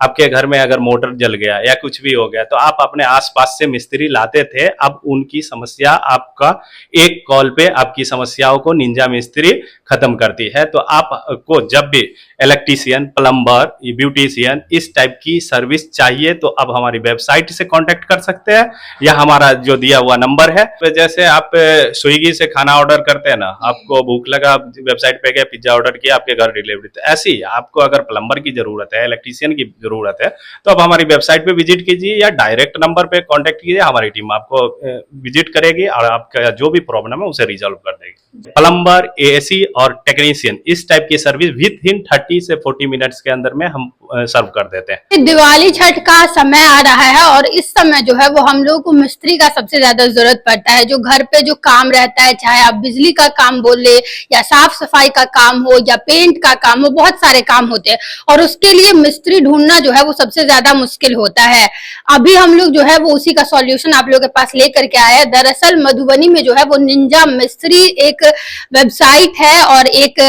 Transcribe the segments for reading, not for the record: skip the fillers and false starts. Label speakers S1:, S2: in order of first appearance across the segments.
S1: आपके घर में अगर मोटर जल गया या कुछ भी हो गया तो आप अपने आसपास से मिस्त्री लाते थे। अब उनकी समस्या आपका एक कॉल पे आपकी समस्याओं को निंजा मिस्त्री खत्म करती है। तो आपको जब भी इलेक्ट्रीशियन, प्लम्बर, ब्यूटिशियन इस टाइप की सर्विस चाहिए तो अब हमारी वेबसाइट से कांटेक्ट कर सकते हैं या हमारा जो दिया हुआ नंबर है। तो जैसे आप स्विगी से खाना ऑर्डर करते हैं ना, आपको भूख लगा, वेबसाइट पे गए, पिज्जा ऑर्डर किया, आपके घर डिलीवरी। तो ऐसे ही आपको अगर प्लम्बर की जरूरत है, इलेक्ट्रीशियन की जरूरत है तो आप हमारी वेबसाइट पे विजिट कीजिए या डायरेक्ट नंबर पे कांटेक्ट कीजिए। हमारी टीम आपको विजिट करेगी और आपका जो भी प्रॉब्लम है उसे रिजॉल्व कर देगी। प्लम्बर, एसी और टेक्नीशियन इस टाइप की सर्विस विद इन 30 से 40 मिनट्स के अंदर में हम सर्व कर देते हैं।
S2: दिवाली छठ का समय आ रहा है और इस समय जो है वो हम लोगों को मिस्त्री का सबसे ज्यादा जरूरत पड़ता है। जो घर पे जो काम रहता है, चाहे आप बिजली का काम बोले या साफ सफाई का काम हो या पेंट का काम हो, बहुत सारे काम होते हैं और उसके लिए मिस्त्री ढूंढना जो है वो सबसे ज्यादा मुश्किल होता है। अभी हम लोग जो है वो उसी का सॉल्यूशन आप लोगों के पास लेकर के आए हैं। दरअसल मधुबनी में जो है वो निंजा मिस्त्री एक वेबसाइट है और एक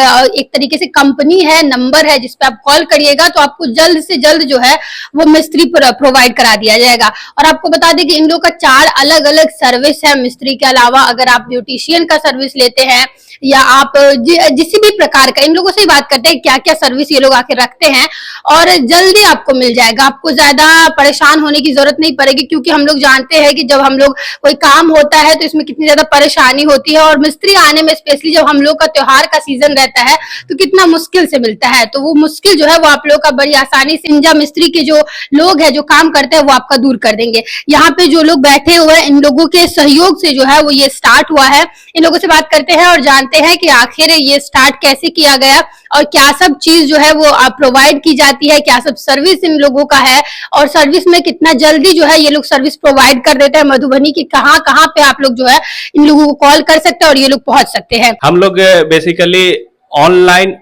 S2: तरीके से कंपनी है, नंबर है, जिसपे आप कॉल करिएगा तो आपको जल्द से जल्द जो है वो मिस्त्री प्रोवाइड करा दिया जाएगा। और आपको बता दें कि इन लोग का 4 अलग अलग सर्विस है मिस्त्री के अलावा। अगर आप ब्यूटिशियन का सर्विस लेते हैं या आप जिस भी प्रकार का, इन लोगों से ही बात करते हैं क्या क्या सर्विस ये लोग आके रखते हैं और जल्दी आपको मिल जाएगा। आपको ज्यादा परेशान होने की जरूरत नहीं पड़ेगी, क्योंकि हम लोग जानते हैं कि जब हम लोग कोई काम होता है तो इसमें कितनी ज्यादा परेशानी होती है और मिस्त्री आने में, स्पेशली जब हम लोग का त्योहार का सीजन रहता है तो कितना मुश्किल से मिलता है। तो वो मुश्किल जो है वो आप लोग का बड़ी आसानी से निंजा मिस्त्री के जो लोग हैं, जो काम करते हैं, वो आपका दूर कर देंगे। यहाँ पे जो लोग बैठे हुए हैं, इन लोगों के सहयोग से जो है वो ये स्टार्ट हुआ है। इन लोगों से बात करते हैं और जानते हैं कि आखिर ये स्टार्ट कैसे किया गया और क्या सब चीज जो है वो प्रोवाइड की जाती है, क्या सब सर्विस इन लोगों का है और सर्विस में कितना जल्दी जो है ये लोग सर्विस प्रोवाइड कर देते हैं। मधुबनी की कहाँ कहाँ पे आप लोग जो है इन लोगों को कॉल कर सकते हैं और ये लोग पहुंच सकते हैं।
S1: हम लोग बेसिकली ऑनलाइन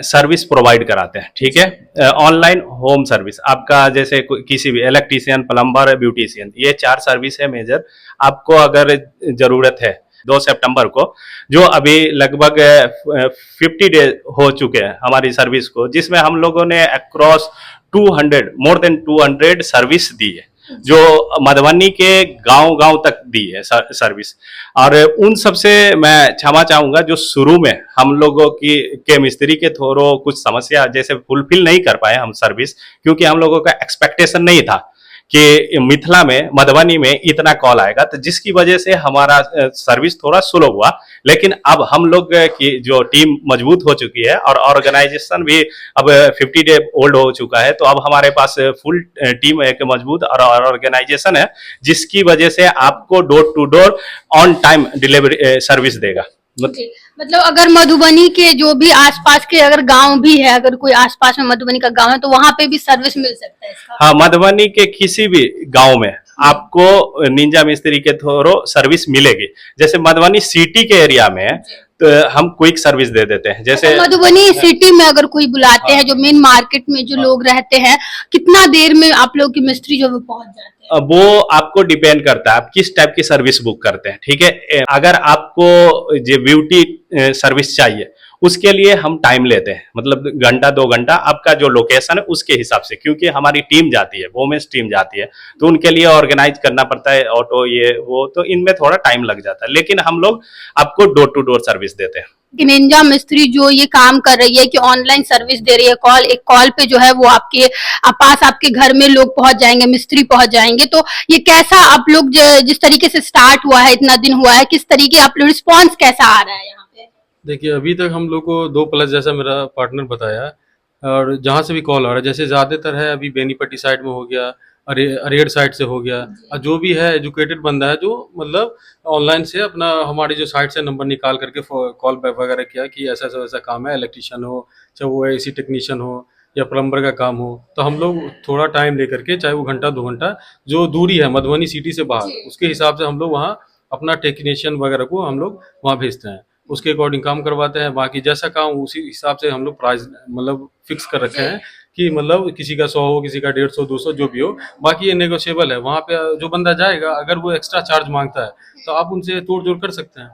S1: सर्विस प्रोवाइड कराते हैं। ठीक है, ऑनलाइन होम सर्विस आपका, जैसे किसी भी इलेक्ट्रीशियन, प्लम्बर, ब्यूटिशियन, ये 4 सर्विस है मेजर। आपको अगर जरूरत है 2 सितंबर को, जो अभी लगभग 50 डेज हो चुके हैं हमारी सर्विस को, जिसमें हम लोगों ने अक्रॉस 200 मोर देन 200 सर्विस दी है, जो मधुबनी के गांव-गांव तक दी है सर्विस। और उन सबसे मैं क्षमा चाहूंगा जो शुरू में हम लोगों की के मिस्त्री के थ्रू कुछ समस्या जैसे फुलफिल नहीं कर पाए हम सर्विस, क्योंकि हम लोगों का एक्सपेक्टेशन नहीं था कि मिथिला में, मधुबनी में इतना कॉल आएगा, तो जिसकी वजह से हमारा सर्विस थोड़ा स्लो हुआ। लेकिन अब हम लोग की जो टीम मजबूत हो चुकी है और ऑर्गेनाइजेशन भी अब 50 डे ओल्ड हो चुका है, तो अब हमारे पास फुल टीम एक मजबूत और ऑर्गेनाइजेशन है, जिसकी वजह से आपको door to door on time delivery service देगा।
S2: मतलब अगर मधुबनी के जो भी आसपास के अगर गांव भी है, अगर कोई आसपास में मधुबनी का गांव है तो वहां पे भी सर्विस मिल सकता है इसका?
S1: हाँ, मधुबनी के किसी भी गांव में आपको निंजा मिस्त्री के थ्रू सर्विस मिलेगी। जैसे मधुबनी सिटी के एरिया में तो हम क्विक सर्विस दे देते हैं। जैसे
S2: मधुबनी सिटी में अगर कोई बुलाते हैं, जो मेन मार्केट में जो लोग रहते हैं, कितना देर में आप लोग की मिस्त्री जो पहुंच जाते हैं?
S1: वो आपको डिपेंड करता है आप किस टाइप की सर्विस बुक करते हैं। ठीक है, अगर आपको जो ब्यूटी सर्विस चाहिए उसके लिए हम टाइम लेते हैं, मतलब घंटा 2 घंटा आपका जो लोकेशन है उसके हिसाब से, क्योंकि हमारी टीम जाती है, वोमेंस टीम जाती है, तो उनके लिए ऑर्गेनाइज करना पड़ता है ऑटो, ये वो, तो इनमें थोड़ा टाइम लग जाता है। लेकिन हम लोग आपको डोर टू डोर सर्विस देते हैं।
S2: निंजा मिस्त्री जो ये काम कर रही है कि ऑनलाइन सर्विस दे रही है, एक कॉल पे जो है वो आपके पास, आपके घर में लोग पहुंच जाएंगे, मिस्त्री पहुंच जाएंगे। तो ये कैसा आप लोग जिस तरीके से स्टार्ट हुआ है, इतना दिन हुआ है, किस तरीके आप लोग रिस्पॉन्स कैसा आ रहा है यहाँ पे?
S3: देखिए, अभी तक हम लोग को 2+ जैसा मेरा पार्टनर बताया, और जहाँ से भी कॉल आ रहा है, जैसे ज़्यादातर है अभी बेनीपट्टी साइड में हो गया, अरेर साइड से हो गया, और जो भी है एजुकेटेड बंदा है जो मतलब ऑनलाइन से अपना हमारी जो साइट से नंबर निकाल करके कॉल बैक वगैरह किया कि ऐसा ऐसा ऐसा काम है, इलेक्ट्रीशियन हो, चाहे वो एसी टेक्नीशियन हो या प्लम्बर का काम हो, तो हम लोग थोड़ा टाइम लेकर के, चाहे वो घंटा 2 घंटा जो दूरी है मधुबनी सिटी से बाहर, उसके हिसाब से हम लोग वहाँ अपना टेक्नीशियन वगैरह को हम लोग वहाँ भेजते हैं, उसके अकॉर्डिंग काम करवाते हैं। बाकी जैसा काम उसी हिसाब से हम लोग प्राइस मतलब फिक्स कर रखे हैं कि मतलब किसी का 100 हो, किसी का 150, 200 जो भी हो, बाकी ये नेगोशिएबल है। वहाँ पे जो बंदा जाएगा अगर वो एक्स्ट्रा चार्ज मांगता है तो आप उनसे तोड़ जोड़ कर सकते हैं।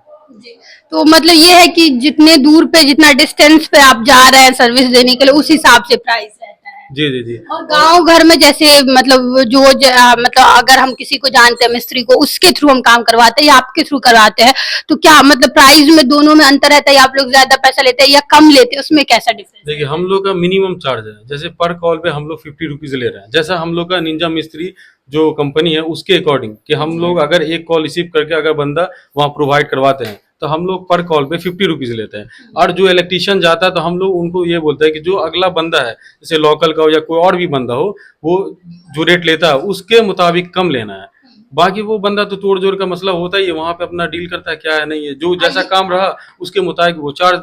S2: तो मतलब ये है कि जितने दूर पे, जितना डिस्टेंस पे आप जा रहे हैं सर्विस देने के लिए, उस हिसाब से प्राइस रहता है।
S3: जी जी जी।
S2: और गांव घर में जैसे मतलब मतलब अगर हम किसी को जानते हैं मिस्त्री को, उसके थ्रू हम काम करवाते हैं या आपके थ्रू करवाते हैं, तो क्या मतलब प्राइस में दोनों में अंतर रहता है, या आप लोग ज्यादा पैसा लेते हैं या कम लेते हैं, उसमें कैसा डिफरेंस?
S3: देखिए हम लोग का मिनिमम चार्ज है, जैसे पर कॉल पे हम लोग 50 रुपीज ले रहे हैं। जैसा हम लोग का निंजा मिस्त्री जो कंपनी है उसके अकॉर्डिंग कि हम लोग अगर एक कॉल रिसीव करके अगर बंदा वहाँ प्रोवाइड करवाते हैं तो हम लोग पर कॉल पे 50 रुपीज लेते हैं। और जो इलेक्ट्रिशियन जाता है तो हम लोग उनको ये बोलते हैं कि जो अगला बंदा है जैसे लोकल का हो या कोई और भी बंदा हो, वो जो रेट लेता है उसके मुताबिक कम लेना है। बाकी वो बंदा तो तोड़ जोड़ का मसला होता ही है, वहां पे अपना डील करता है क्या है नहीं है, जो जैसा काम रहा उसके मुताबिक वो चार्ज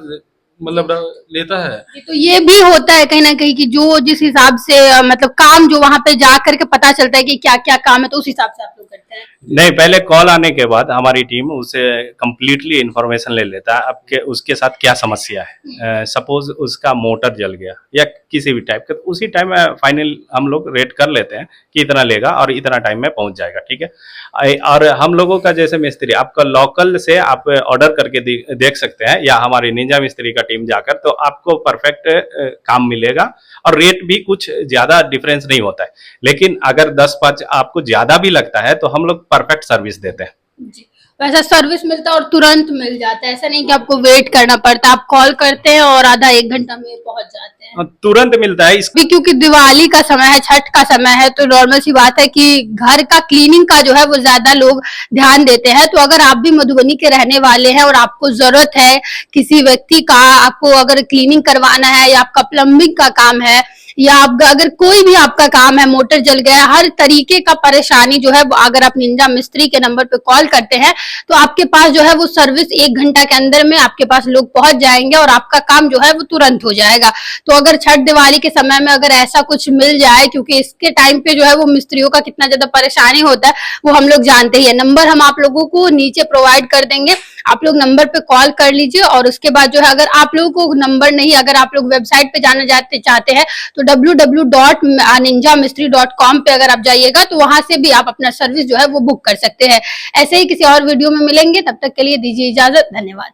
S3: मतलब लेता है।
S2: तो ये भी होता है कहीं ना कहीं कि जो जिस हिसाब से मतलब काम जो वहां पे जा करके पता चलता है कि क्या क्या काम है, तो उस हिसाब से आप लोग करते हैं।
S1: नहीं, पहले कॉल आने के बाद हमारी टीम उसे कंप्लीटली इंफॉर्मेशन ले लेता है आपके उसके साथ क्या समस्या है। सपोज उसका मोटर जल गया या किसी भी टाइप का, तो उसी टाइम में फाइनल हम लोग रेट कर लेते हैं कि इतना लेगा और इतना टाइम में पहुंच जाएगा, ठीक है। और हम लोगों का जैसे मिस्त्री आपका लोकल से आप ऑर्डर करके देख सकते हैं, या हमारी निंजा मिस्त्री का टीम जाकर, तो आपको परफेक्ट काम मिलेगा और रेट भी कुछ ज्यादा डिफरेंस नहीं होता है। लेकिन अगर 10-5 आपको ज्यादा भी लगता है तो हम लोग परफेक्ट सर्विस देते हैं।
S2: जी, वैसा सर्विस मिलता है और तुरंत मिल जाता है, ऐसा नहीं कि आपको वेट करना पड़ता, आप कॉल करते हैं और आधा एक घंटा में पहुंच जाते हैं।
S1: तुरंत मिलता है।
S2: भी क्योंकि दिवाली का समय है, छठ का समय है, तो नॉर्मल सी बात है कि घर का क्लीनिंग का जो है वो ज्यादा लोग ध्यान देते हैं। तो अगर आप भी मधुबनी के रहने वाले हैं और आपको जरूरत है किसी व्यक्ति का, आपको अगर क्लीनिंग करवाना है या आपका प्लम्बिंग का काम है, या आप अगर कोई भी आपका काम है, मोटर जल गया, हर तरीके का परेशानी जो है वो अगर आप निंजा मिस्त्री के नंबर पे कॉल करते हैं तो आपके पास जो है वो सर्विस 1 घंटा के अंदर में आपके पास लोग पहुंच जाएंगे और आपका काम जो है वो तुरंत हो जाएगा। तो अगर छठ दिवाली के समय में अगर ऐसा कुछ मिल जाए, क्योंकि इसके टाइम पे जो है वो मिस्त्रियों का कितना ज्यादा परेशानी होता है वो हम लोग जानते ही है। नंबर हम आप लोगों को नीचे प्रोवाइड कर देंगे, आप लोग नंबर पे कॉल कर लीजिए। और उसके बाद जो है अगर आप लोगों को नंबर नहीं, अगर आप लोग वेबसाइट पे जाना चाहते हैं तो www.ninjamistry.com पे अगर आप जाइएगा तो वहां से भी आप अपना सर्विस जो है वो बुक कर सकते हैं। ऐसे ही किसी और वीडियो में मिलेंगे, तब तक के लिए दीजिए इजाजत, धन्यवाद।